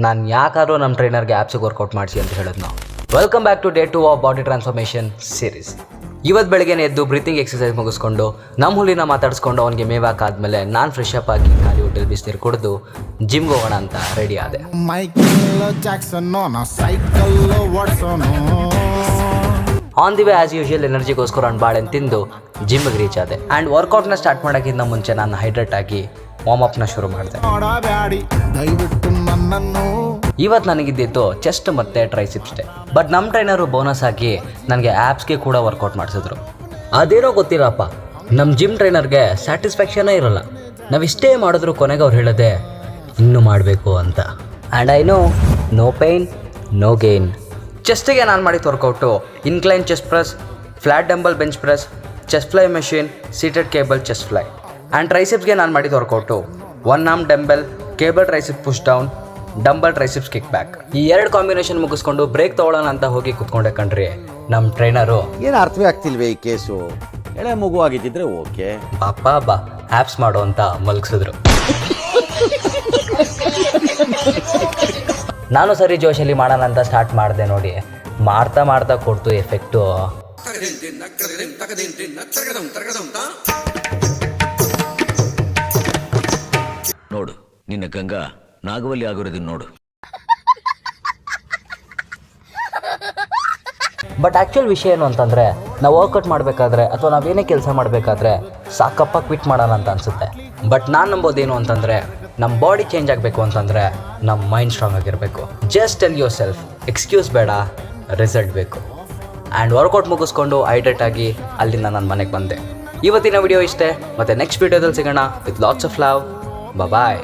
ನಾನು ಯಾಕಾದ್ರೂ ನಮ್ಮ ಟ್ರೈನರ್ಗೆ ಆ್ಯಪ್ಸಿಗೆ ವರ್ಕೌಟ್ ಮಾಡಿಸಿ ಅಂತ ಹೇಳಿದ್ನು. Welcome back to day 2 of body transformation series. ಇವತ್ತು ಬೆಳಗ್ಗೆ ಎದ್ದು ಬ್ರೀತಿಂಗ್ ಎಕ್ಸಸೈಸ್ ಮುಗಿಸ್ಕೊಂಡು ನಮ್ಮ ಹುಲಿನ ಮಾತಾಡಿಸ್ಕೊಂಡು ಅವನಿಗೆ ಮೇವಾಕಾದ್ಮೇಲೆ ನಾನು ಫ್ರೆಶ್ ಅಪ್ ಆಗಿ ಖಾಲಿ ಹೋಟೆಲ್ ಬಿಸಿನೀರು ಕುಡಿದು ಜಿಮ್ಗೆ ಹೋಗೋಣ ಅಂತ ರೆಡಿ ಆದೆ. On the way as usual ಎನರ್ಜಿಗೋಸ್ಕರ ಒಂದು ಬಾಳೆನ ತಿಂದು ಜಿಮ್ಗೆ ರೀಚ್ ಆದೆ. ಆ್ಯಂಡ್ ವರ್ಕೌಟ್ನ ಸ್ಟಾರ್ಟ್ ಮಾಡೋಕ್ಕಿಂತ ಮುಂಚೆ ನಾನು ಹೈಡ್ರೇಟ್ ಆಗಿ ವಾರ್ಮ್ ಶುರು ಮಾಡಿದೆ. ಇವತ್ತು ನನಗಿದ್ದಿತ್ತು ಚೆಸ್ಟ್ ಮತ್ತು ಟ್ರೈಸಿಪ್ಸ್ ಡೇ. ಬಟ್ ನಮ್ಮ ಟ್ರೈನರು ಬೋನಸ್ ಆಗಿ ನನಗೆ ಆ್ಯಪ್ಸ್ಗೆ ಕೂಡ ವರ್ಕೌಟ್ ಮಾಡಿಸಿದ್ರು. ಅದೇನೋ ಗೊತ್ತಿಲ್ಲಪ್ಪ, ನಮ್ಮ ಜಿಮ್ ಟ್ರೈನರ್ಗೆ ಸ್ಯಾಟಿಸ್ಫ್ಯಾಕ್ಷನೇ ಇರೋಲ್ಲ. ನಾವಿಷ್ಟೇ ಮಾಡಿದ್ರು ಕೊನೆಗೆ ಅವ್ರು ಹೇಳೋದೆ ಇನ್ನೂ ಮಾಡಬೇಕು ಅಂತ. And I no pain no gain. ಚೆಸ್ಟಿಗೆ ನಾನು ಮಾಡಿದ workout incline chest press, flat dumbbell bench press, chest fly machine, seated cable chest fly. And ಟ್ರೈಸಿಪ್ಸ್ಗೆ ನಾನು ಮಾಡಿದ workout 1 arm dumbbell, cable tricep push down, dumbbell triceps kick back. ಈ 2 combination ಮುಗಿಸ್ಕೊಂಡು break ತೊಗೊಳ್ಳೋಣ ಅಂತ ಹೋಗಿ ಕುತ್ಕೊಂಡೆ ಕಣ್ರಿ. ನಮ್ಮ ಟ್ರೈನರು ಏನು ಅರ್ಥವೇ ಆಗ್ತಿಲ್ವೇ ಈ ಕೇಸು, ಎಳೆ ಮಗು ಆಗಿದ್ದಿದ್ರೆ ಓಕೆ, ಬಾ ಆ್ಯಪ್ಸ್ ಮಾಡು ಅಂತ ಮಲಗಿಸಿದ್ರು. ನಾನು ಸರಿ ಜೋಶಲ್ಲಿ ಮಾಡೋಣ ಅಂತ ಸ್ಟಾರ್ಟ್ ಮಾಡಿದೆ. ನೋಡಿ ಮಾಡ್ತಾ ಕೊಡ್ತು ಎಫೆಕ್ಟು. ನೋಡು ನಿನ್ನ ಗಂಗಾ ನಾಗವಲ್ಲಿ ಆಗಿರೋದನ್ನ ನೋಡು. ಬಟ್ ಆ್ಯಕ್ಚುಲ್ ವಿಷಯ ಏನು ಅಂತಂದರೆ, ನಾವು ವರ್ಕೌಟ್ ಮಾಡಬೇಕಾದ್ರೆ ಅಥವಾ ನಾವೇನೇ ಕೆಲಸ ಮಾಡಬೇಕಾದ್ರೆ ಸಾಕಪ್ಪ ಕ್ವಿಟ್ ಮಾಡೋಣ ಅಂತ ಅನಿಸುತ್ತೆ. ಬಟ್ ನಾನು ನಂಬೋದೇನು ಅಂತಂದರೆ, ನಮ್ಮ ಬಾಡಿ ಚೇಂಜ್ ಆಗಬೇಕು ಅಂತಂದರೆ ನಮ್ಮ ಮೈಂಡ್ ಸ್ಟ್ರಾಂಗ್ ಆಗಿರಬೇಕು. Just tell your self, excuse ಬೇಡ, ರಿಸಲ್ಟ್ ಬೇಕು. ಆ್ಯಂಡ್ ವರ್ಕೌಟ್ ಮುಗಿಸ್ಕೊಂಡು ಹೈಡ್ರೇಟ್ ಆಗಿ ಅಲ್ಲಿಂದ ನಾನು ಮನೆಗೆ ಬಂದೆ. ಇವತ್ತಿನ ವಿಡಿಯೋ ಇಷ್ಟೇ, ಮತ್ತು ನೆಕ್ಸ್ಟ್ ವಿಡಿಯೋದಲ್ಲಿ ಸಿಗೋಣ with lots of love. Bye.